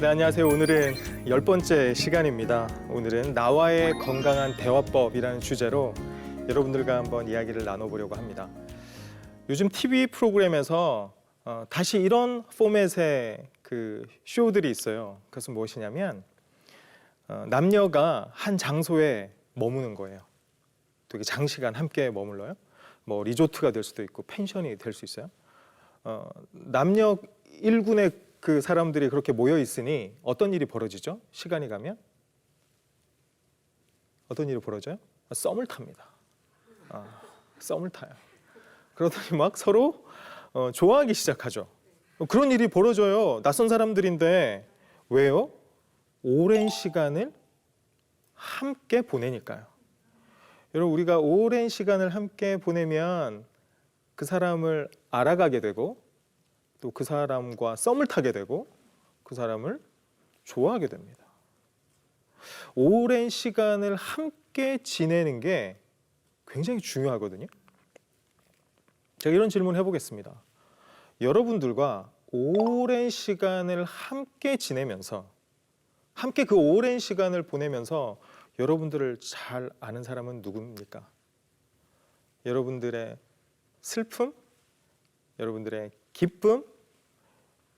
네, 안녕하세요. 오늘은 10번째 시간입니다. 오늘은 나와의 건강한 대화법이라는 주제로 여러분들과 한번 이야기를 나눠보려고 합니다. 요즘 TV 프로그램에서 다시 이런 포맷의 그 쇼들이 있어요. 그것은 무엇이냐면 남녀가 한 장소에 머무는 거예요. 되게 장시간 함께 머물러요. 뭐 리조트가 될 수도 있고 펜션이 될 수 있어요. 남녀 1군의 그 사람들이 그렇게 모여 있으니 어떤 일이 벌어지죠? 시간이 가면 어떤 일이 벌어져요? 썸을 탑니다. 썸을 타요. 그러더니 막 서로 좋아하기 시작하죠. 그런 일이 벌어져요. 낯선 사람들인데 왜요? 오랜 시간을 함께 보내니까요. 여러분, 우리가 오랜 시간을 함께 보내면 그 사람을 알아가게 되고 또 그 사람과 썸을 타게 되고 그 사람을 좋아하게 됩니다. 오랜 시간을 함께 지내는 게 굉장히 중요하거든요. 제가 이런 질문을 해보겠습니다. 여러분들과 오랜 시간을 함께 지내면서 함께 그 오랜 시간을 보내면서 여러분들을 잘 아는 사람은 누굽니까? 여러분들의 슬픔, 여러분들의 기쁨,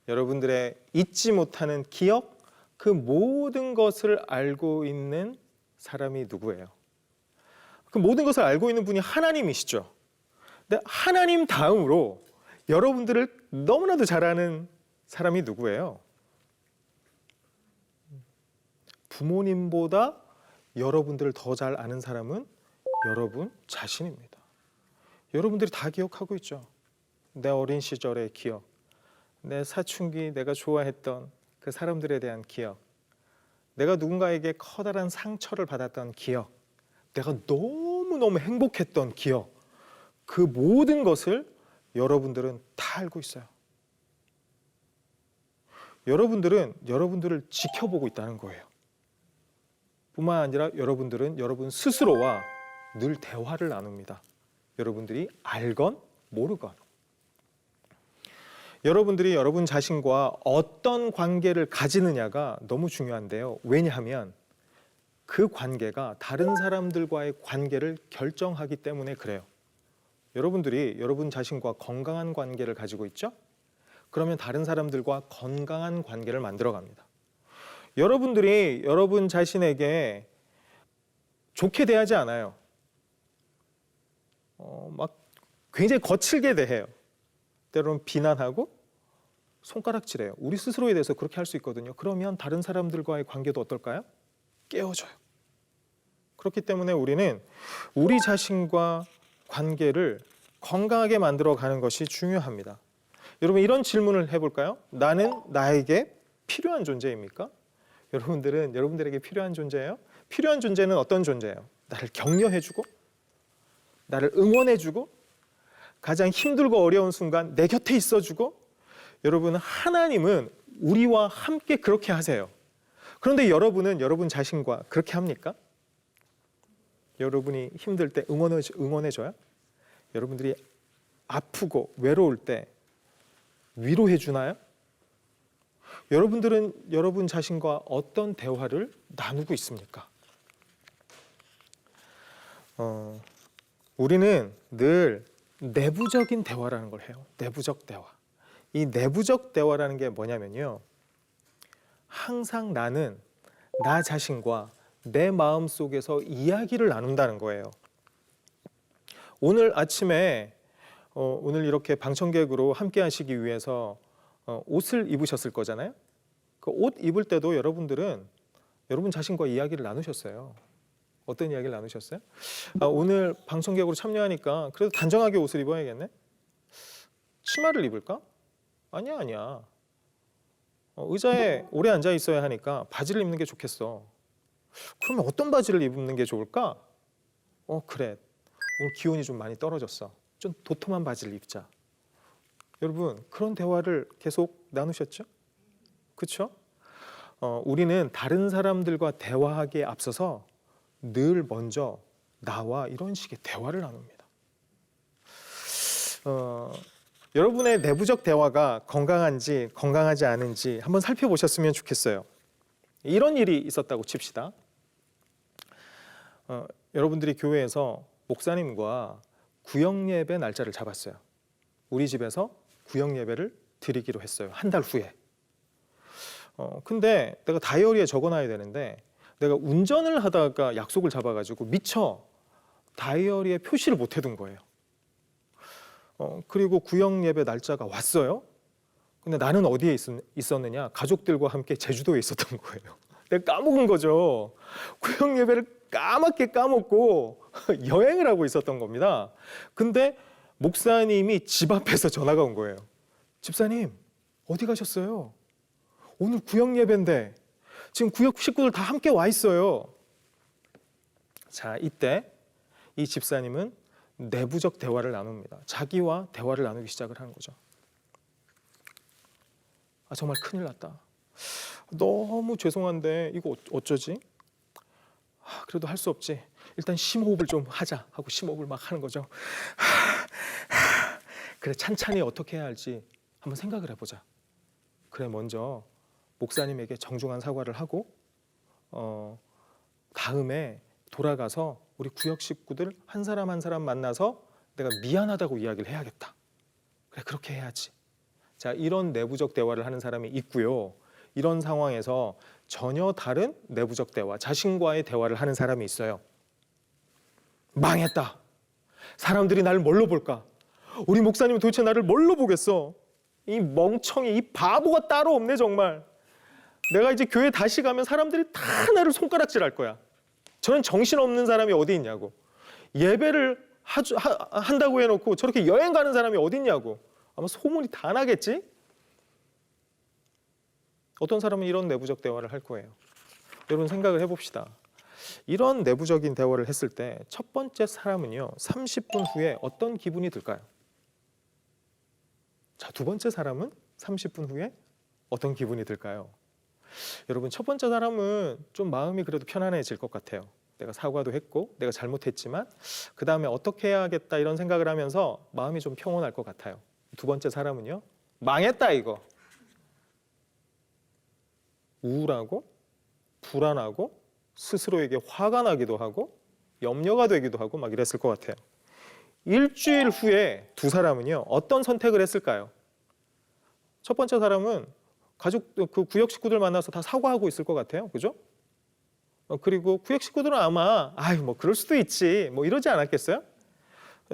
여러분들의 잊지 못하는 기억, 그 모든 것을 알고 있는 사람이 누구예요? 그 모든 것을 알고 있는 분이 하나님이시죠. 근데 하나님 다음으로 여러분들을 너무나도 잘 아는 사람이 누구예요? 부모님보다 여러분들을 더 잘 아는 사람은 여러분 자신입니다. 여러분들이 다 기억하고 있죠. 내 어린 시절의 기억, 내 사춘기 내가 좋아했던 그 사람들에 대한 기억, 내가 누군가에게 커다란 상처를 받았던 기억, 내가 너무너무 행복했던 기억, 그 모든 것을 여러분들은 다 알고 있어요. 여러분들은 여러분들을 지켜보고 있다는 거예요. 뿐만 아니라 여러분들은 여러분 스스로와 늘 대화를 나눕니다. 여러분들이 알건 모르건. 여러분들이 여러분 자신과 어떤 관계를 가지느냐가 너무 중요한데요. 왜냐하면 그 관계가 다른 사람들과의 관계를 결정하기 때문에 그래요. 여러분들이 여러분 자신과 건강한 관계를 가지고 있죠? 그러면 다른 사람들과 건강한 관계를 만들어갑니다. 여러분들이 여러분 자신에게 좋게 대하지 않아요. 막 굉장히 거칠게 대해요. 때로는 비난하고 손가락질해요. 우리 스스로에 대해서 그렇게 할 수 있거든요. 그러면 다른 사람들과의 관계도 어떨까요? 깨어져요. 그렇기 때문에 우리는 우리 자신과 관계를 건강하게 만들어가는 것이 중요합니다. 여러분, 이런 질문을 해볼까요? 나는 나에게 필요한 존재입니까? 여러분들은 여러분들에게 필요한 존재예요? 필요한 존재는 어떤 존재예요? 나를 격려해주고 나를 응원해주고 가장 힘들고 어려운 순간 내 곁에 있어주고. 여러분, 하나님은 우리와 함께 그렇게 하세요. 그런데 여러분은 여러분 자신과 그렇게 합니까? 여러분이 힘들 때 응원해줘요? 여러분들이 아프고 외로울 때 위로해주나요? 여러분들은 여러분 자신과 어떤 대화를 나누고 있습니까? 우리는 늘 내부적인 대화라는 걸 해요. 내부적 대화. 이 내부적 대화라는 게 뭐냐면요, 항상 나는 나 자신과 내 마음 속에서 이야기를 나눈다는 거예요. 오늘 아침에 오늘 이렇게 방청객으로 함께 하시기 위해서 옷을 입으셨을 거잖아요. 그 옷 입을 때도 여러분들은 여러분 자신과 이야기를 나누셨어요. 어떤 이야기를 나누셨어요? 오늘 방청객으로 참여하니까 그래도 단정하게 옷을 입어야겠네? 치마를 입을까? 아니야. 의자에 오래 앉아 있어야 하니까 바지를 입는 게 좋겠어. 그러면 어떤 바지를 입는 게 좋을까? 그래. 오늘 기온이 좀 많이 떨어졌어. 좀 도톰한 바지를 입자. 여러분, 그런 대화를 계속 나누셨죠? 그렇죠? 우리는 다른 사람들과 대화하기에 앞서서 늘 먼저 나와 이런 식의 대화를 나눕니다. 여러분의 내부적 대화가 건강한지 건강하지 않은지 한번 살펴보셨으면 좋겠어요. 이런 일이 있었다고 칩시다. 여러분들이 교회에서 목사님과 구역 예배 날짜를 잡았어요. 우리 집에서 구역 예배를 드리기로 했어요. 한 달 후에. 근데 내가 다이어리에 적어놔야 되는데 내가 운전을 하다가 약속을 잡아가지고 미처 다이어리에 표시를 못 해둔 거예요. 그리고 구역 예배 날짜가 왔어요. 근데 나는 어디에 있었느냐? 가족들과 함께 제주도에 있었던 거예요. 내가 까먹은 거죠. 구역 예배를 까맣게 까먹고 여행을 하고 있었던 겁니다. 근데 목사님이 집 앞에서 전화가 온 거예요. 집사님, 어디 가셨어요? 오늘 구역 예배인데 지금 구역 식구들 다 함께 와 있어요. 자, 이때 이 집사님은 내부적 대화를 나눕니다. 자기와 대화를 나누기 시작을 하는 거죠. 정말 큰일 났다. 너무 죄송한데 이거 어쩌지? 그래도 할 수 없지. 일단 심호흡을 좀 하자 하고 심호흡을 막 하는 거죠. 그래, 찬찬히 어떻게 해야 할지 한번 생각을 해보자. 그래, 먼저 목사님에게 정중한 사과를 하고 다음에 돌아가서 우리 구역 식구들 한 사람 한 사람 만나서 내가 미안하다고 이야기를 해야겠다. 그래, 그렇게 해야지. 자, 이런 내부적 대화를 하는 사람이 있고요. 이런 상황에서 전혀 다른 내부적 대화, 자신과의 대화를 하는 사람이 있어요. 망했다. 사람들이 나를 뭘로 볼까? 우리 목사님은 도대체 나를 뭘로 보겠어? 이 멍청이, 이 바보가 따로 없네 정말. 내가 이제 교회 다시 가면 사람들이 다 나를 손가락질할 거야. 저는 정신없는 사람이 어디 있냐고. 예배를 한다고 해놓고 저렇게 여행 가는 사람이 어디 있냐고. 아마 소문이 다 나겠지? 어떤 사람은 이런 내부적 대화를 할 거예요. 여러분 생각을 해봅시다. 이런 내부적인 대화를 했을 때 첫 번째 사람은요, 30분 후에 어떤 기분이 들까요? 자, 두 번째 사람은 30분 후에 어떤 기분이 들까요? 여러분, 첫 번째 사람은 좀 마음이 그래도 편안해질 것 같아요. 내가 사과도 했고 내가 잘못했지만 그 다음에 어떻게 해야겠다 이런 생각을 하면서 마음이 좀 평온할 것 같아요. 두 번째 사람은요, 망했다 이거. 우울하고 불안하고 스스로에게 화가 나기도 하고 염려가 되기도 하고 막 이랬을 것 같아요. 일주일 후에 두 사람은요, 어떤 선택을 했을까요? 첫 번째 사람은 그 구역 식구들 만나서 다 사과하고 있을 것 같아요. 그죠? 그리고 구역 식구들은 아마 뭐 그럴 수도 있지 뭐 이러지 않았겠어요?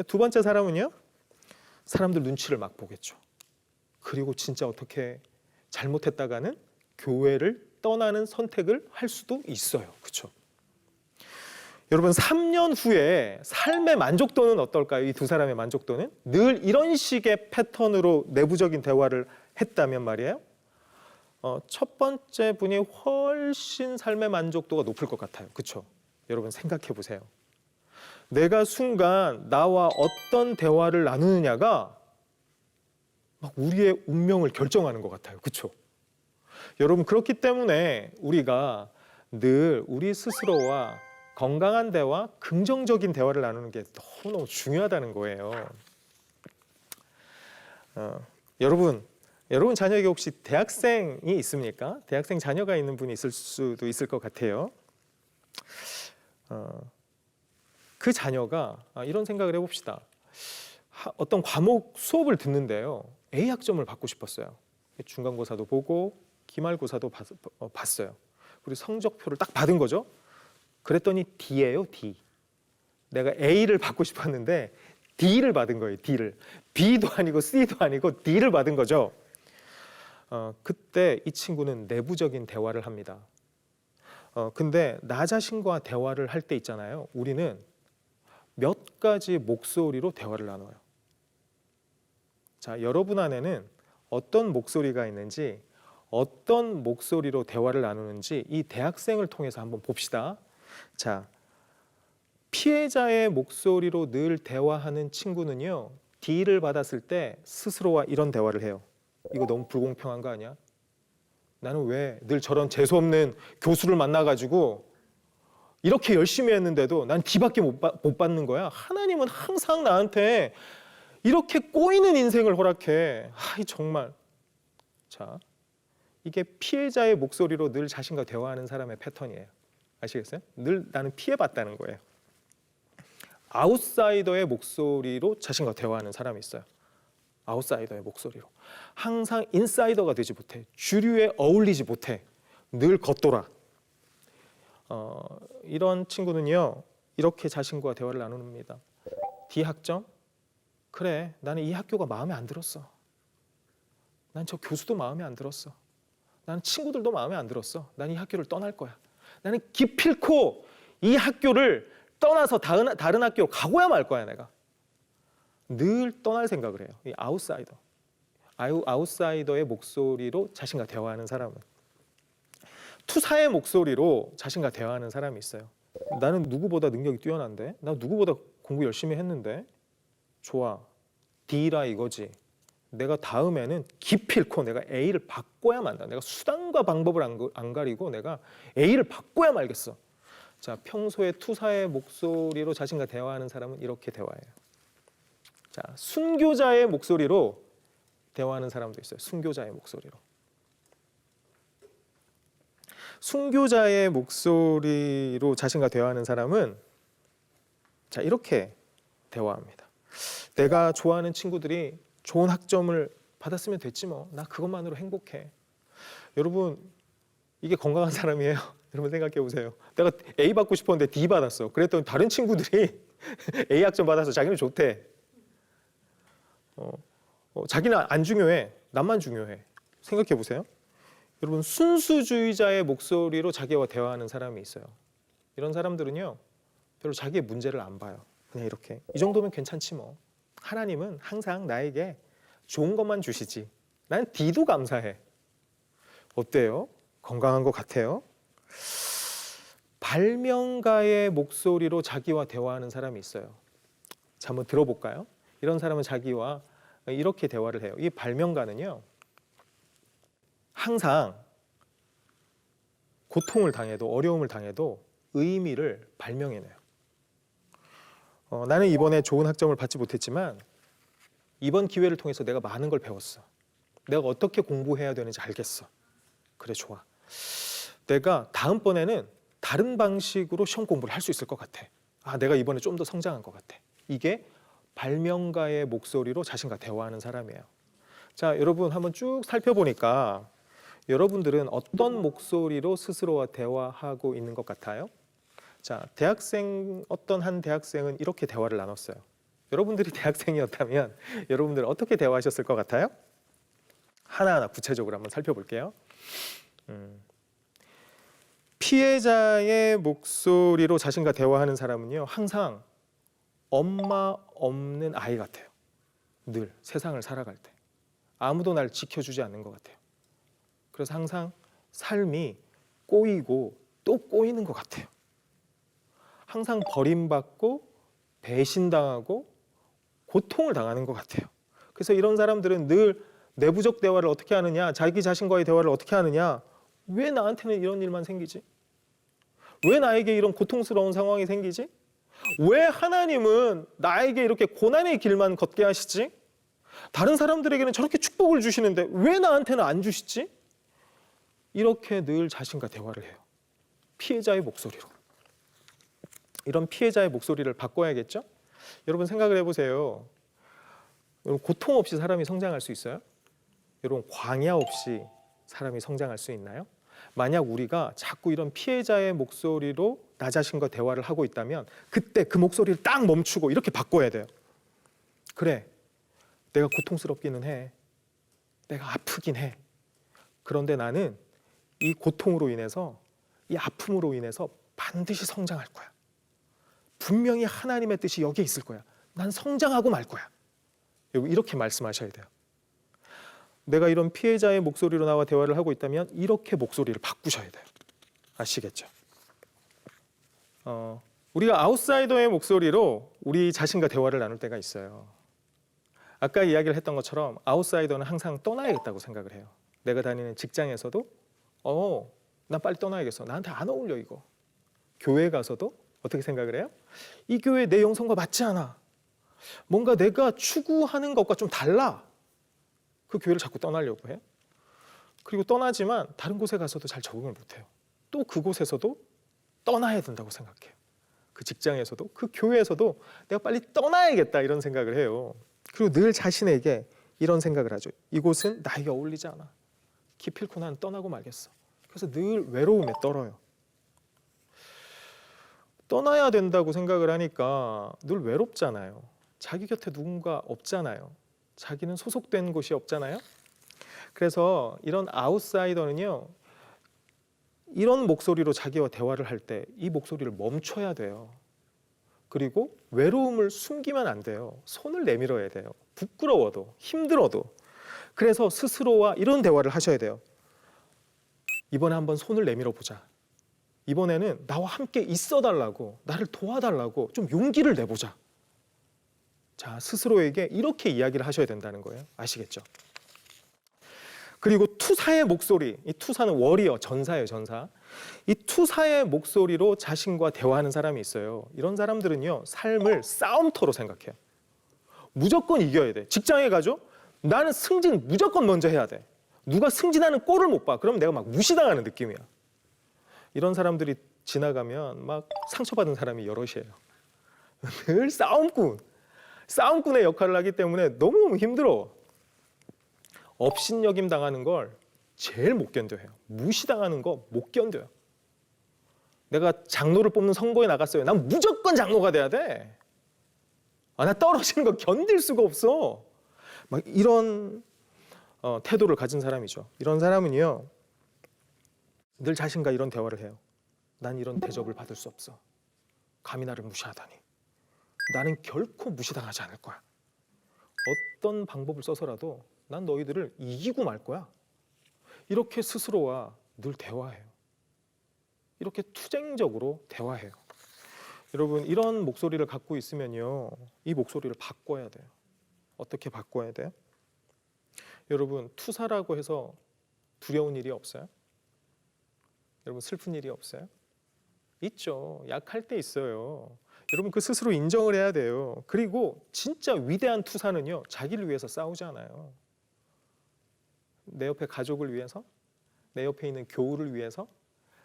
두 번째 사람은요, 사람들 눈치를 막 보겠죠. 그리고 진짜 어떻게 잘못했다가는 교회를 떠나는 선택을 할 수도 있어요. 그렇죠? 여러분, 3년 후에 삶의 만족도는 어떨까요? 이 두 사람의 만족도는 늘 이런 식의 패턴으로 내부적인 대화를 했다면 말이에요. 첫 번째 분이 훨씬 삶의 만족도가 높을 것 같아요. 그렇죠? 여러분 생각해 보세요. 내가 순간 나와 어떤 대화를 나누느냐가 막 우리의 운명을 결정하는 것 같아요. 그렇죠? 여러분, 그렇기 때문에 우리가 늘 우리 스스로와 건강한 대화, 긍정적인 대화를 나누는 게 너무너무 중요하다는 거예요. 여러분 자녀에게 혹시 대학생이 있습니까? 대학생 자녀가 있는 분이 있을 수도 있을 것 같아요. 그 자녀가 이런 생각을 해봅시다. 어떤 과목 수업을 듣는데요, A 학점을 받고 싶었어요. 중간고사도 보고 기말고사도 봤어요. 그리고 성적표를 딱 받은 거죠. 그랬더니 D예요, D. 내가 A를 받고 싶었는데 D를 받은 거예요, D를. B도 아니고 C도 아니고 D를 받은 거죠. 그때 이 친구는 내부적인 대화를 합니다. 근데 나 자신과 대화를 할 때 있잖아요. 우리는 몇 가지 목소리로 대화를 나눠요. 자, 여러분 안에는 어떤 목소리가 있는지, 어떤 목소리로 대화를 나누는지 이 대학생을 통해서 한번 봅시다. 자, 피해자의 목소리로 늘 대화하는 친구는요, D를 받았을 때 스스로와 이런 대화를 해요. 이거 너무 불공평한 거 아니야? 나는 왜 늘 저런 재수없는 교수를 만나가지고 이렇게 열심히 했는데도 난 D밖에 못 받는 거야? 하나님은 항상 나한테 이렇게 꼬이는 인생을 허락해. 정말. 자, 이게 피해자의 목소리로 늘 자신과 대화하는 사람의 패턴이에요. 아시겠어요? 늘 나는 피해봤다는 거예요. 아웃사이더의 목소리로 자신과 대화하는 사람이 있어요. 아웃사이더의 목소리로. 항상 인사이더가 되지 못해. 주류에 어울리지 못해. 늘 겉돌아. 이런 친구는요, 이렇게 자신과 대화를 나눕니다. D학점? 그래, 나는 이 학교가 마음에 안 들었어. 난 저 교수도 마음에 안 들었어. 나는 친구들도 마음에 안 들었어. 난 이 학교를 떠날 거야. 나는 기필코 이 학교를 떠나서 다른 학교로 가고야 말 거야, 내가. 늘 떠날 생각을 해요. 이 아웃사이더. 아웃사이더의 목소리로 자신과 대화하는 사람은. 투사의 목소리로 자신과 대화하는 사람이 있어요. 나는 누구보다 능력이 뛰어난데? 나 누구보다 공부 열심히 했는데? 좋아. D라 이거지. 내가 다음에는 기필코 내가 A를 바꿔야 만다. 내가 수단과 방법을 안 가리고 내가 A를 바꿔야 말겠어. 자, 평소에 투사의 목소리로 자신과 대화하는 사람은 이렇게 대화해요. 자, 순교자의 목소리로 대화하는 사람도 있어요. 순교자의 목소리로. 순교자의 목소리로 자신과 대화하는 사람은 자, 이렇게 대화합니다. 내가 좋아하는 친구들이 좋은 학점을 받았으면 됐지 뭐. 나 그것만으로 행복해. 여러분, 이게 건강한 사람이에요? 여러분 생각해 보세요. 내가 A 받고 싶었는데 D 받았어. 그랬더니 다른 친구들이 A 학점 받아서 자기는 좋대. 자기는 안 중요해. 남만 중요해. 생각해 보세요. 여러분, 순수주의자의 목소리로 자기와 대화하는 사람이 있어요. 이런 사람들은요, 별로 자기의 문제를 안 봐요. 그냥 이렇게. 이 정도면 괜찮지 뭐. 하나님은 항상 나에게 좋은 것만 주시지. 나는 D도 감사해. 어때요? 건강한 것 같아요? 발명가의 목소리로 자기와 대화하는 사람이 있어요. 자, 한번 들어볼까요? 이런 사람은 자기와 이렇게 대화를 해요. 이 발명가는요, 항상 고통을 당해도 어려움을 당해도 의미를 발명해내요. 나는 이번에 좋은 학점을 받지 못했지만 이번 기회를 통해서 내가 많은 걸 배웠어. 내가 어떻게 공부해야 되는지 알겠어. 그래, 좋아. 내가 다음번에는 다른 방식으로 시험 공부를 할 수 있을 것 같아. 내가 이번에 좀 더 성장한 것 같아. 이게 발명가의 목소리로 자신과 대화하는 사람이에요. 자, 여러분 한번 쭉 살펴보니까 여러분들은 어떤 목소리로 스스로와 대화하고 있는 것 같아요? 자, 어떤 한 대학생은 이렇게 대화를 나눴어요. 여러분들이 대학생이었다면 여러분들은 어떻게 대화하셨을 것 같아요? 하나하나 구체적으로 한번 살펴볼게요. 피해자의 목소리로 자신과 대화하는 사람은요, 항상 엄마 없는 아이 같아요. 늘 세상을 살아갈 때 아무도 날 지켜주지 않는 것 같아요. 그래서 항상 삶이 꼬이고 또 꼬이는 것 같아요. 항상 버림받고 배신당하고 고통을 당하는 것 같아요. 그래서 이런 사람들은 늘 내부적 대화를 어떻게 하느냐, 자기 자신과의 대화를 어떻게 하느냐, 왜 나한테는 이런 일만 생기지? 왜 나에게 이런 고통스러운 상황이 생기지? 왜 하나님은 나에게 이렇게 고난의 길만 걷게 하시지? 다른 사람들에게는 저렇게 축복을 주시는데 왜 나한테는 안 주시지? 이렇게 늘 자신과 대화를 해요. 피해자의 목소리로. 이런 피해자의 목소리를 바꿔야겠죠? 여러분 생각을 해보세요. 여러분 고통 없이 사람이 성장할 수 있어요? 여러분 광야 없이 사람이 성장할 수 있나요? 만약 우리가 자꾸 이런 피해자의 목소리로 나 자신과 대화를 하고 있다면 그때 그 목소리를 딱 멈추고 이렇게 바꿔야 돼요. 그래, 내가 고통스럽기는 해. 내가 아프긴 해. 그런데 나는 이 고통으로 인해서, 이 아픔으로 인해서 반드시 성장할 거야. 분명히 하나님의 뜻이 여기에 있을 거야. 난 성장하고 말 거야. 이렇게 말씀하셔야 돼요. 내가 이런 피해자의 목소리로 나와 대화를 하고 있다면 이렇게 목소리를 바꾸셔야 돼요. 아시겠죠? 우리가 아웃사이더의 목소리로 우리 자신과 대화를 나눌 때가 있어요. 아까 이야기를 했던 것처럼 아웃사이더는 항상 떠나야겠다고 생각을 해요. 내가 다니는 직장에서도 난 빨리 떠나야겠어. 나한테 안 어울려 이거. 교회에 가서도 어떻게 생각을 해요? 이 교회 내 영성과 맞지 않아. 뭔가 내가 추구하는 것과 좀 달라. 그 교회를 자꾸 떠나려고 해요. 그리고 떠나지만 다른 곳에 가서도 잘 적응을 못해요. 또 그곳에서도 떠나야 된다고 생각해요. 그 직장에서도 그 교회에서도 내가 빨리 떠나야겠다 이런 생각을 해요. 그리고 늘 자신에게 이런 생각을 하죠. 이곳은 나에게 어울리지 않아. 기필코 난 떠나고 말겠어. 그래서 늘 외로움에 떨어요. 떠나야 된다고 생각을 하니까 늘 외롭잖아요. 자기 곁에 누군가 없잖아요. 자기는 소속된 곳이 없잖아요. 그래서 이런 아웃사이더는요, 이런 목소리로 자기와 대화를 할 때 이 목소리를 멈춰야 돼요. 그리고 외로움을 숨기면 안 돼요. 손을 내밀어야 돼요. 부끄러워도 힘들어도. 그래서 스스로와 이런 대화를 하셔야 돼요. 이번에 한번 손을 내밀어 보자. 이번에는 나와 함께 있어 달라고, 나를 도와달라고 좀 용기를 내보자. 자, 스스로에게 이렇게 이야기를 하셔야 된다는 거예요. 아시겠죠? 그리고 투사의 목소리, 이 투사는 워리어, 전사예요, 전사. 이 투사의 목소리로 자신과 대화하는 사람이 있어요. 이런 사람들은요, 삶을 싸움터로 생각해요. 무조건 이겨야 돼. 직장에 가죠? 나는 승진 무조건 먼저 해야 돼. 누가 승진하는 꼴을 못 봐. 그럼 내가 막 무시당하는 느낌이야. 이런 사람들이 지나가면 막 상처받은 사람이 여럿이에요. 늘 싸움꾼의 역할을 하기 때문에 너무너무 힘들어. 업신여김 당하는 걸 제일 못 견뎌해요. 무시당하는 거 못 견뎌요. 내가 장로를 뽑는 선거에 나갔어요. 난 무조건 장로가 돼야 돼. 나 떨어지는 거 견딜 수가 없어. 막 이런 태도를 가진 사람이죠. 이런 사람은요, 늘 자신과 이런 대화를 해요. 난 이런 대접을 받을 수 없어. 감히 나를 무시하다니. 나는 결코 무시당하지 않을 거야. 어떤 방법을 써서라도 난 너희들을 이기고 말 거야. 이렇게 스스로와 늘 대화해요. 이렇게 투쟁적으로 대화해요. 여러분, 이런 목소리를 갖고 있으면요, 이 목소리를 바꿔야 돼요. 어떻게 바꿔야 돼요? 여러분, 투사라고 해서 두려운 일이 없어요? 여러분, 슬픈 일이 없어요? 있죠. 약할 때 있어요. 여러분, 그 스스로 인정을 해야 돼요. 그리고 진짜 위대한 투사는요, 자기를 위해서 싸우지 않아요. 내 옆에 가족을 위해서, 내 옆에 있는 교우를 위해서,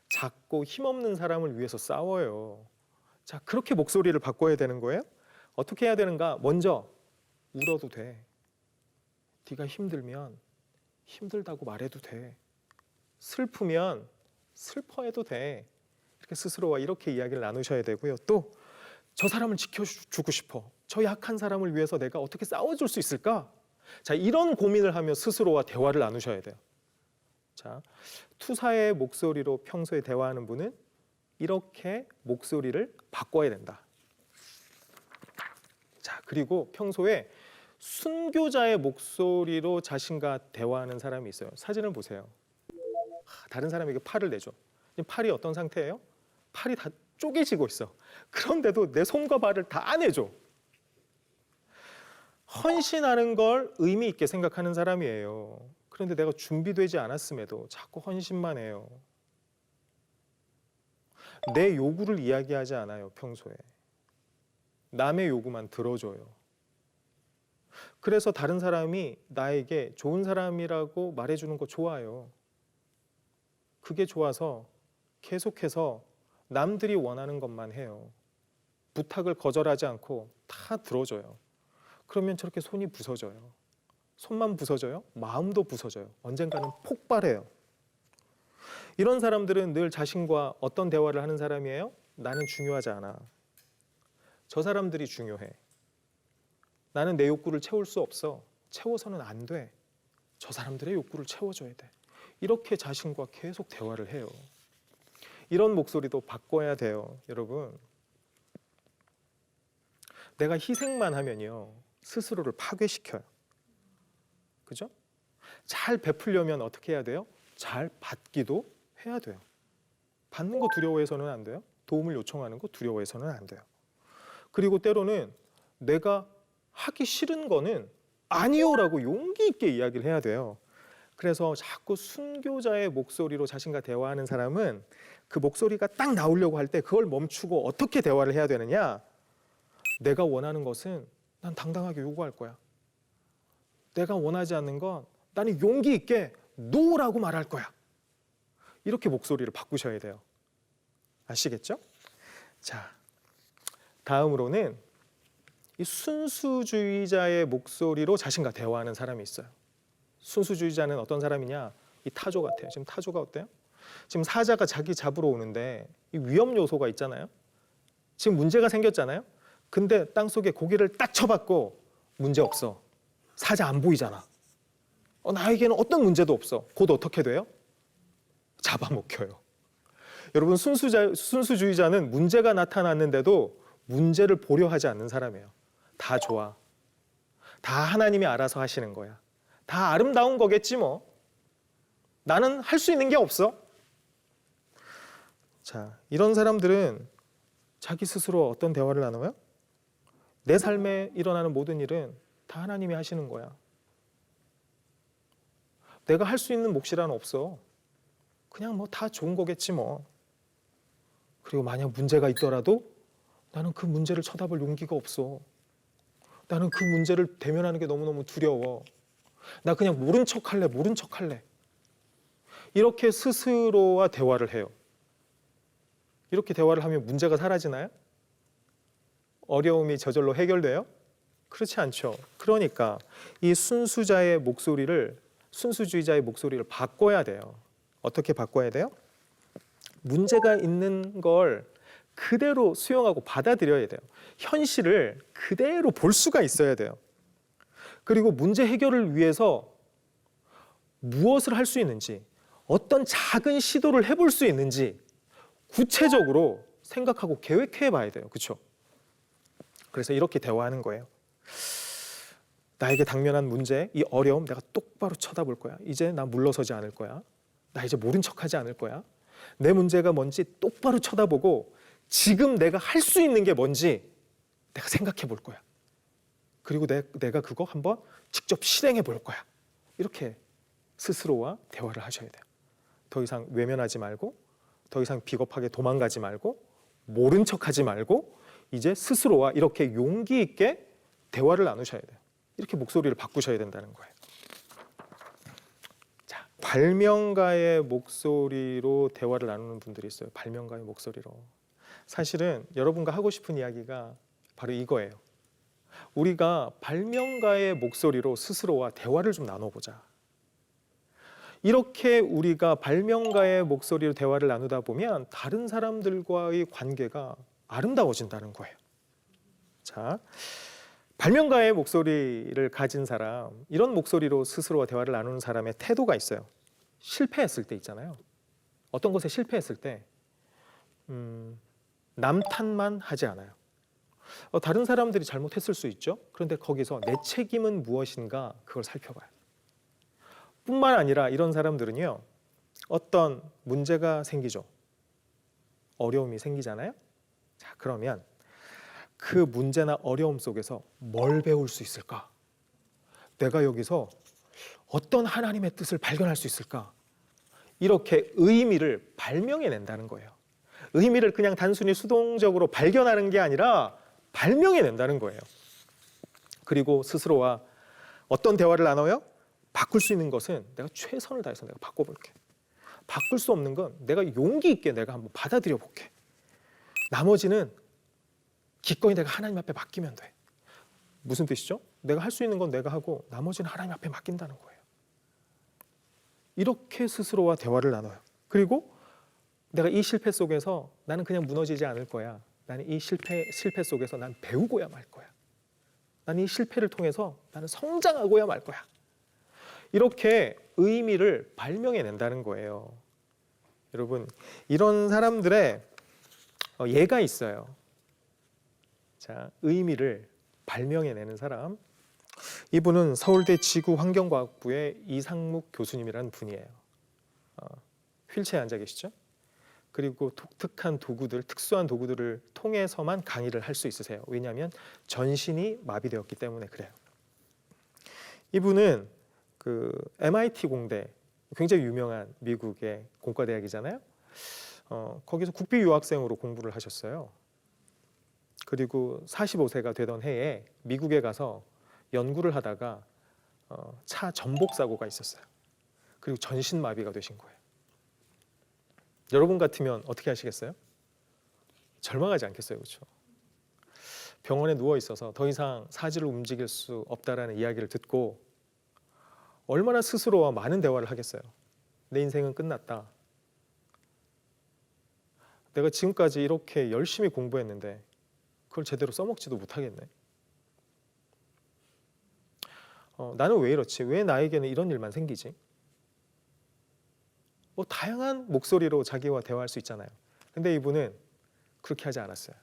작고 힘없는 사람을 위해서 싸워요. 자, 그렇게 목소리를 바꿔야 되는 거예요. 어떻게 해야 되는가? 먼저 울어도 돼. 네가 힘들면 힘들다고 말해도 돼. 슬프면 슬퍼해도 돼. 이렇게 스스로와 이렇게 이야기를 나누셔야 되고요. 또 저 사람을 지켜주고 싶어. 저 약한 사람을 위해서 내가 어떻게 싸워줄 수 있을까? 자, 이런 고민을 하며 스스로와 대화를 나누셔야 돼요. 자, 투사의 목소리로 평소에 대화하는 분은 이렇게 목소리를 바꿔야 된다. 자, 그리고 평소에 순교자의 목소리로 자신과 대화하는 사람이 있어요. 사진을 보세요. 다른 사람에게 팔을 내줘. 지금 팔이 어떤 상태예요? 팔이 다 쪼개지고 있어. 그런데도 내 손과 발을 다 안 해줘. 헌신하는 걸 의미 있게 생각하는 사람이에요. 그런데 내가 준비되지 않았음에도 자꾸 헌신만 해요. 내 요구를 이야기하지 않아요, 평소에. 남의 요구만 들어줘요. 그래서 다른 사람이 나에게 좋은 사람이라고 말해주는 거 좋아요. 그게 좋아서 계속해서 남들이 원하는 것만 해요. 부탁을 거절하지 않고 다 들어줘요. 그러면 저렇게 손이 부서져요. 손만 부서져요? 마음도 부서져요. 언젠가는 폭발해요. 이런 사람들은 늘 자신과 어떤 대화를 하는 사람이에요? 나는 중요하지 않아. 저 사람들이 중요해. 나는 내 욕구를 채울 수 없어. 채워서는 안 돼. 저 사람들의 욕구를 채워줘야 돼. 이렇게 자신과 계속 대화를 해요. 이런 목소리도 바꿔야 돼요, 여러분. 내가 희생만 하면요, 스스로를 파괴시켜요. 그죠? 잘 베풀려면 어떻게 해야 돼요? 잘 받기도 해야 돼요. 받는 거 두려워해서는 안 돼요. 도움을 요청하는 거 두려워해서는 안 돼요. 그리고 때로는 내가 하기 싫은 거는 아니요라고 용기 있게 이야기를 해야 돼요. 그래서 자꾸 순교자의 목소리로 자신과 대화하는 사람은 그 목소리가 딱 나오려고 할 때 그걸 멈추고 어떻게 대화를 해야 되느냐? 내가 원하는 것은 난 당당하게 요구할 거야. 내가 원하지 않는 건 나는 용기 있게 노라고 말할 거야. 이렇게 목소리를 바꾸셔야 돼요. 아시겠죠? 자, 다음으로는 이 순수주의자의 목소리로 자신과 대화하는 사람이 있어요. 순수주의자는 어떤 사람이냐? 이 타조 같아요. 지금 타조가 어때요? 지금 사자가 자기 잡으러 오는데 이 위험 요소가 있잖아요. 지금 문제가 생겼잖아요. 근데 땅속에 고기를 딱 쳐박고 문제 없어. 사자 안 보이잖아. 나에게는 어떤 문제도 없어. 곧 어떻게 돼요? 잡아먹혀요. 여러분, 순수주의자는 문제가 나타났는데도 문제를 보려 하지 않는 사람이에요. 다 좋아. 다 하나님이 알아서 하시는 거야. 다 아름다운 거겠지 뭐. 나는 할 수 있는 게 없어. 자, 이런 사람들은 자기 스스로 어떤 대화를 나눠요? 내 삶에 일어나는 모든 일은 다 하나님이 하시는 거야. 내가 할 수 있는 몫이란 없어. 그냥 뭐 다 좋은 거겠지 뭐. 그리고 만약 문제가 있더라도 나는 그 문제를 쳐다볼 용기가 없어. 나는 그 문제를 대면하는 게 너무너무 두려워. 나 그냥 모른 척할래. 이렇게 스스로와 대화를 해요. 이렇게 대화를 하면 문제가 사라지나요? 어려움이 저절로 해결돼요? 그렇지 않죠. 그러니까 이 순수주의자의 목소리를 바꿔야 돼요. 어떻게 바꿔야 돼요? 문제가 있는 걸 그대로 수용하고 받아들여야 돼요. 현실을 그대로 볼 수가 있어야 돼요. 그리고 문제 해결을 위해서 무엇을 할 수 있는지, 어떤 작은 시도를 해볼 수 있는지 구체적으로 생각하고 계획해 봐야 돼요. 그렇죠? 그래서 이렇게 대화하는 거예요. 나에게 당면한 문제, 이 어려움 내가 똑바로 쳐다볼 거야. 이제 나 물러서지 않을 거야. 나 이제 모른 척하지 않을 거야. 내 문제가 뭔지 똑바로 쳐다보고 지금 내가 할 수 있는 게 뭔지 내가 생각해 볼 거야. 그리고 내가 그거 한번 직접 실행해 볼 거야. 이렇게 스스로와 대화를 하셔야 돼요. 더 이상 외면하지 말고, 더 이상 비겁하게 도망가지 말고, 모른 척하지 말고 이제 스스로와 이렇게 용기 있게 대화를 나누셔야 돼요. 이렇게 목소리를 바꾸셔야 된다는 거예요. 자, 발명가의 목소리로 대화를 나누는 분들이 있어요. 발명가의 목소리로. 사실은 여러분과 하고 싶은 이야기가 바로 이거예요. 우리가 발명가의 목소리로 스스로와 대화를 좀 나눠보자. 이렇게 우리가 발명가의 목소리로 대화를 나누다 보면 다른 사람들과의 관계가 아름다워진다는 거예요. 자, 발명가의 목소리를 가진 사람, 이런 목소리로 스스로와 대화를 나누는 사람의 태도가 있어요. 실패했을 때 있잖아요. 어떤 것에 실패했을 때 남 탓만 하지 않아요. 다른 사람들이 잘못했을 수 있죠. 그런데 거기서 내 책임은 무엇인가 그걸 살펴봐요. 뿐만 아니라 이런 사람들은요, 어떤 문제가 생기죠. 어려움이 생기잖아요. 자, 그러면 그 문제나 어려움 속에서 뭘 배울 수 있을까? 내가 여기서 어떤 하나님의 뜻을 발견할 수 있을까? 이렇게 의미를 발명해낸다는 거예요. 의미를 그냥 단순히 수동적으로 발견하는 게 아니라 발명해낸다는 거예요. 그리고 스스로와 어떤 대화를 나눠요? 바꿀 수 있는 것은 내가 최선을 다해서 내가 바꿔볼게. 바꿀 수 없는 건 내가 용기 있게 내가 한번 받아들여 볼게. 나머지는 기꺼이 내가 하나님 앞에 맡기면 돼. 무슨 뜻이죠? 내가 할 수 있는 건 내가 하고 나머지는 하나님 앞에 맡긴다는 거예요. 이렇게 스스로와 대화를 나눠요. 그리고 내가 이 실패 속에서 나는 그냥 무너지지 않을 거야. 나는 이 실패 속에서 난 배우고야 말 거야. 나는 이 실패를 통해서 나는 성장하고야 말 거야. 이렇게 의미를 발명해낸다는 거예요. 여러분, 이런 사람들의 예가 있어요. 자, 의미를 발명해내는 사람. 이분은 서울대 지구환경과학부의 이상묵 교수님이라는 분이에요. 휠체어에 앉아 계시죠? 그리고 독특한 도구들, 특수한 도구들을 통해서만 강의를 할 수 있으세요. 왜냐하면 전신이 마비되었기 때문에 그래요. 이분은 그 MIT 공대, 굉장히 유명한 미국의 공과대학이잖아요. 거기서 국비 유학생으로 공부를 하셨어요. 그리고 45세가 되던 해에 미국에 가서 연구를 하다가 차 전복 사고가 있었어요. 그리고 전신마비가 되신 거예요. 여러분 같으면 어떻게 하시겠어요? 절망하지 않겠어요, 그렇죠? 병원에 누워 있어서 더 이상 사지를 움직일 수 없다라는 이야기를 듣고 얼마나 스스로와 많은 대화를 하겠어요. 내 인생은 끝났다. 내가 지금까지 이렇게 열심히 공부했는데 그걸 제대로 써먹지도 못하겠네. 나는 왜 이렇지? 왜 나에게는 이런 일만 생기지? 뭐 다양한 목소리로 자기와 대화할 수 있잖아요. 근데 이분은 그렇게 하지 않았어요.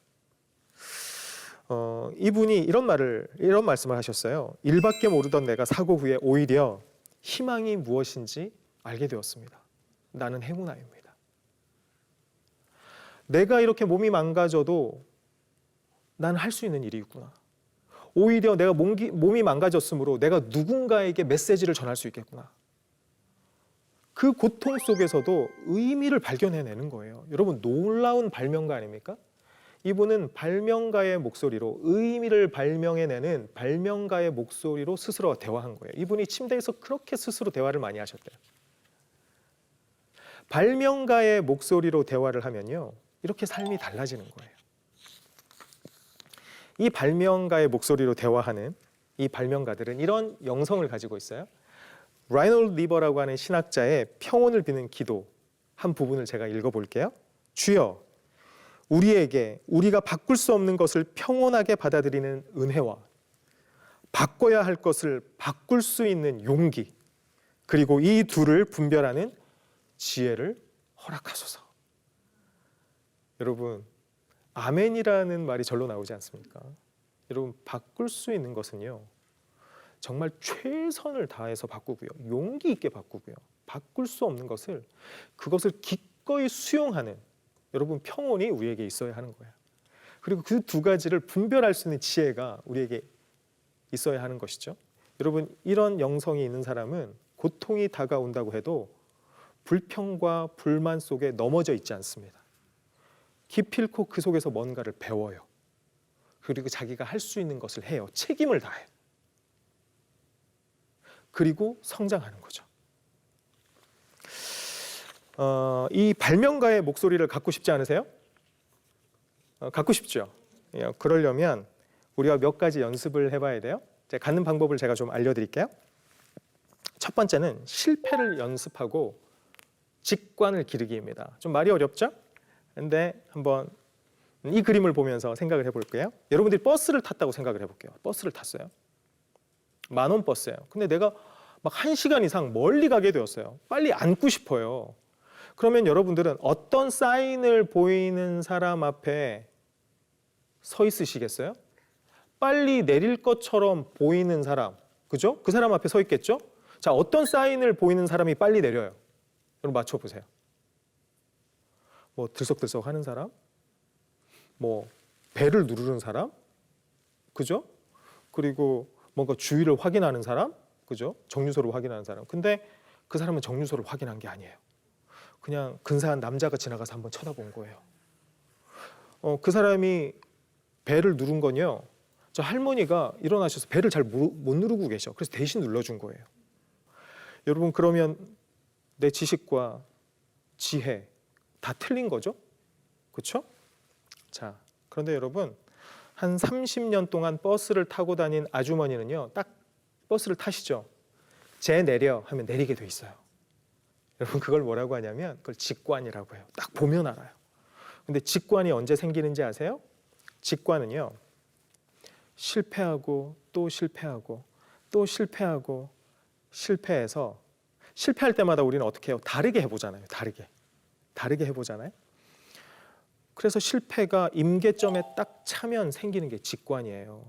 이분이 이런 말씀을 하셨어요. 일밖에 모르던 내가 사고 후에 오히려 희망이 무엇인지 알게 되었습니다. 나는 행운아입니다. 내가 이렇게 몸이 망가져도 난 할 수 있는 일이 있구나. 오히려 내가 몸이 망가졌으므로 내가 누군가에게 메시지를 전할 수 있겠구나. 그 고통 속에서도 의미를 발견해내는 거예요. 여러분, 놀라운 발명가 아닙니까? 이분은 발명가의 목소리로 의미를 발명해내는 발명가의 목소리로 스스로 대화한 거예요. 이분이 침대에서 그렇게 스스로 대화를 많이 하셨대요. 발명가의 목소리로 대화를 하면요, 이렇게 삶이 달라지는 거예요. 이 발명가의 목소리로 대화하는 이 발명가들은 이런 영성을 가지고 있어요. 라이놀드 리버라고 하는 신학자의 평온을 비는 기도 한 부분을 제가 읽어볼게요. 주여, 우리에게 우리가 바꿀 수 없는 것을 평온하게 받아들이는 은혜와 바꿔야 할 것을 바꿀 수 있는 용기, 그리고 이 둘을 분별하는 지혜를 허락하소서. 여러분, 아멘이라는 말이 절로 나오지 않습니까? 여러분, 바꿀 수 있는 것은요, 정말 최선을 다해서 바꾸고요, 용기 있게 바꾸고요, 바꿀 수 없는 것을 그것을 기꺼이 수용하는 여러분 평온이 우리에게 있어야 하는 거예요. 그리고 그 두 가지를 분별할 수 있는 지혜가 우리에게 있어야 하는 것이죠. 여러분, 이런 영성이 있는 사람은 고통이 다가온다고 해도 불평과 불만 속에 넘어져 있지 않습니다. 기필코 그 속에서 뭔가를 배워요. 그리고 자기가 할 수 있는 것을 해요. 책임을 다해요. 그리고 성장하는 거죠. 이 발명가의 목소리를 갖고 싶지 않으세요? 갖고 싶죠. 그러려면 우리가 몇 가지 연습을 해봐야 돼요. 갖는 방법을 제가 좀 알려드릴게요. 첫 번째는 실패를 연습하고 직관을 기르기입니다. 좀 말이 어렵죠? 근데 한번 이 그림을 보면서 생각을 해볼게요. 여러분들이 버스를 탔다고 생각을 해볼게요. 버스를 탔어요. 10,000원 버스예요. 근데 내가 막 1시간 이상 멀리 가게 되었어요. 빨리 앉고 싶어요. 그러면 여러분들은 어떤 사인을 보이는 사람 앞에 서 있으시겠어요? 빨리 내릴 것처럼 보이는 사람, 그죠? 그 사람 앞에 서 있겠죠? 자, 어떤 사인을 보이는 사람이 빨리 내려요? 여러분 맞춰보세요. 뭐 들썩들썩 하는 사람? 뭐 배를 누르는 사람? 그죠? 그리고 뭔가 주위를 확인하는 사람? 그죠? 정류소를 확인하는 사람. 근데 그 사람은 정류소를 확인한 게 아니에요. 그냥 근사한 남자가 지나가서 한번 쳐다본 거예요. 그 사람이 배를 누른 건요, 저 할머니가 일어나셔서 배를 잘 못 누르고 계셔. 그래서 대신 눌러준 거예요. 여러분, 그러면 내 지식과 지혜 다 틀린 거죠? 그렇죠? 자, 그런데 여러분, 한 30년 동안 버스를 타고 다닌 아주머니는요, 딱 버스를 타시죠. 제 내려 하면 내리게 돼 있어요. 여러분, 그걸 뭐라고 하냐면 그걸 직관이라고 해요. 딱 보면 알아요. 근데 직관이 언제 생기는지 아세요? 직관은요, 실패하고 또 실패하고 또 실패하고 실패해서 실패할 때마다 우리는 어떻게 해요? 다르게 해보잖아요. 다르게 해보잖아요. 그래서 실패가 임계점에 딱 차면 생기는 게 직관이에요.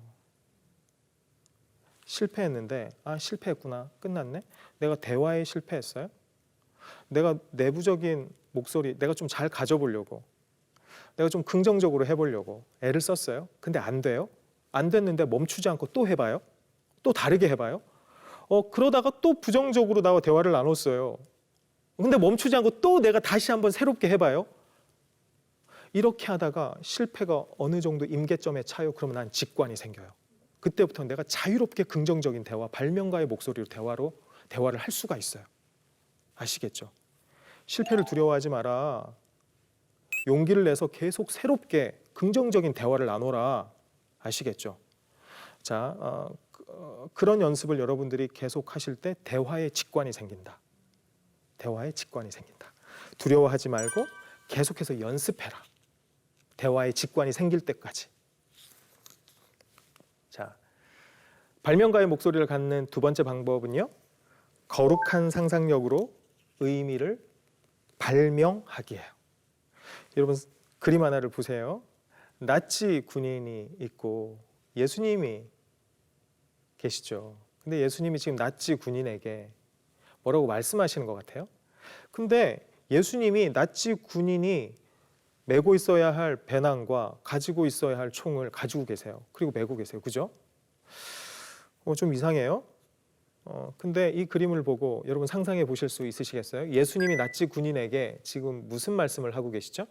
실패했는데, 아, 실패했구나, 끝났네. 내가 대화에 실패했어요. 내가 내부적인 목소리, 내가 좀 잘 가져보려고, 내가 좀 긍정적으로 해보려고 애를 썼어요. 근데 안 돼요. 안 됐는데 멈추지 않고 또 해봐요. 또 다르게 해봐요. 그러다가 또 부정적으로 나와 대화를 나눴어요. 근데 멈추지 않고 또 내가 다시 한번 새롭게 해봐요. 이렇게 하다가 실패가 어느 정도 임계점에 차요. 그러면 난 직관이 생겨요. 그때부터 내가 자유롭게 긍정적인 대화, 발명가의 목소리로 대화를 할 수가 있어요. 아시겠죠? 실패를 두려워하지 마라. 용기를 내서 계속 새롭게 긍정적인 대화를 나눠라. 아시겠죠? 자, 그런 연습을 여러분들이 계속 하실 때 대화의 직관이 생긴다. 대화의 직관이 생긴다. 두려워하지 말고 계속해서 연습해라. 대화의 직관이 생길 때까지. 자, 발명가의 목소리를 갖는 두 번째 방법은요. 거룩한 상상력으로 의미를 발명하기예요. 여러분 그림 하나를 보세요. 나치 군인이 있고 예수님이 계시죠. 근데 예수님이 지금 나치 군인에게 뭐라고 말씀하시는 것 같아요? 근데 예수님이 나치 군인이 메고 있어야 할 배낭과 가지고 있어야 할 총을 가지고 계세요. 그리고 메고 계세요. 그죠? 좀 이상해요. 근데 이 그림을 보고 여러분 상상해 보실 수 있으시겠어요? 예수님이 나치 군인에게 지금 무슨 말씀을 하고 계시죠?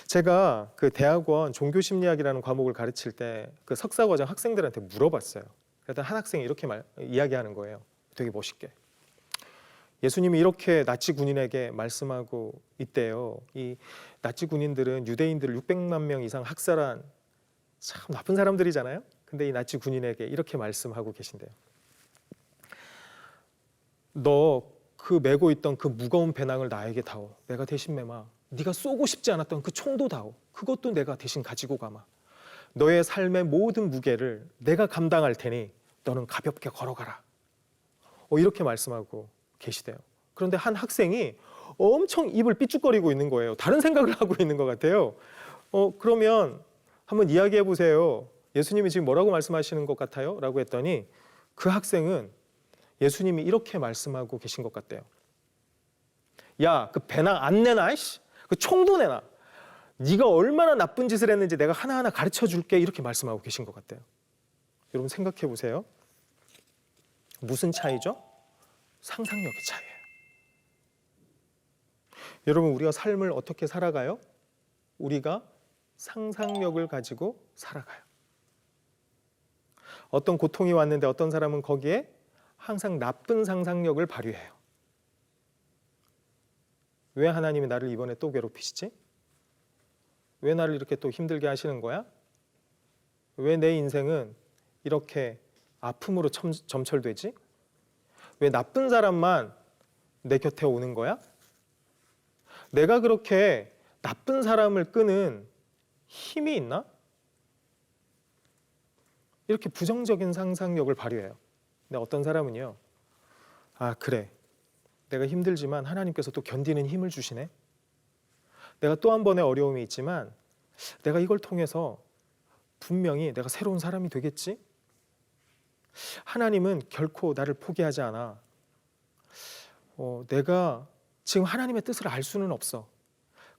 제가 그 대학원 종교심리학이라는 과목을 가르칠 때 그 석사과정 학생들한테 물어봤어요. 그랬더니 한 학생이 이렇게 이야기하는 거예요. 되게 멋있게. 예수님이 이렇게 나치 군인에게 말씀하고 있대요. 이 나치 군인들은 유대인들을 600만 명 이상 학살한 참 나쁜 사람들이잖아요. 근데 이 나치 군인에게 이렇게 말씀하고 계신대요. 너 그 메고 있던 그 무거운 배낭을 나에게 다오. 내가 대신 메마. 네가 쏘고 싶지 않았던 그 총도 다오. 그것도 내가 대신 가지고 가마. 너의 삶의 모든 무게를 내가 감당할 테니 너는 가볍게 걸어가라. 이렇게 말씀하고 계시대요. 그런데 한 학생이 엄청 입을 삐죽거리고 있는 거예요. 다른 생각을 하고 있는 것 같아요. 그러면 한번 이야기해 보세요. 예수님이 지금 뭐라고 말씀하시는 것 같아요? 라고 했더니 그 학생은 예수님이 이렇게 말씀하고 계신 것 같대요. 야, 그 배낭 안 내놔? 그 총도 내놔. 네가 얼마나 나쁜 짓을 했는지 내가 하나하나 가르쳐 줄게. 이렇게 말씀하고 계신 것 같대요. 여러분 생각해 보세요. 무슨 차이죠? 상상력의 차이예요. 여러분 우리가 삶을 어떻게 살아가요? 우리가 상상력을 가지고 살아가요. 어떤 고통이 왔는데 어떤 사람은 거기에 항상 나쁜 상상력을 발휘해요. 왜 하나님이 나를 이번에 또 괴롭히시지? 왜 나를 이렇게 또 힘들게 하시는 거야? 왜 내 인생은 이렇게 아픔으로 점철되지? 왜 나쁜 사람만 내 곁에 오는 거야? 내가 그렇게 나쁜 사람을 끄는 힘이 있나? 이렇게 부정적인 상상력을 발휘해요. 근데 어떤 사람은요. 아, 그래. 내가 힘들지만 하나님께서 또 견디는 힘을 주시네. 내가 또 한 번의 어려움이 있지만 내가 이걸 통해서 분명히 내가 새로운 사람이 되겠지? 하나님은 결코 나를 포기하지 않아. 내가 지금 하나님의 뜻을 알 수는 없어.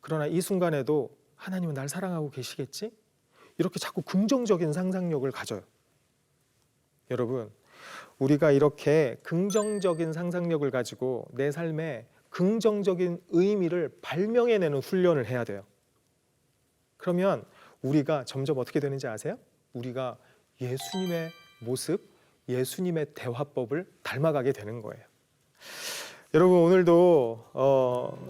그러나 이 순간에도 하나님은 날 사랑하고 계시겠지? 이렇게 자꾸 긍정적인 상상력을 가져요. 여러분, 우리가 이렇게 긍정적인 상상력을 가지고 내 삶에 긍정적인 의미를 발명해내는 훈련을 해야 돼요. 그러면 우리가 점점 어떻게 되는지 아세요? 우리가 예수님의 모습, 예수님의 대화법을 닮아가게 되는 거예요. 여러분 오늘도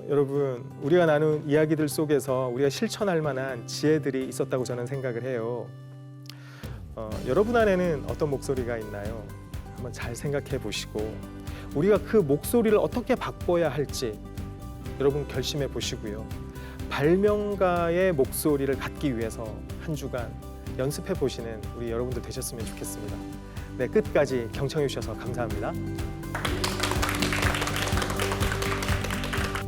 여러분 우리가 나눈 이야기들 속에서 우리가 실천할 만한 지혜들이 있었다고 저는 생각을 해요. 여러분 안에는 어떤 목소리가 있나요? 한번 잘 생각해 보시고 우리가 그 목소리를 어떻게 바꿔야 할지 여러분 결심해 보시고요. 발명가의 목소리를 갖기 위해서 한 주간 연습해 보시는 우리 여러분들 되셨으면 좋겠습니다. 네, 끝까지 경청해 주셔서 감사합니다.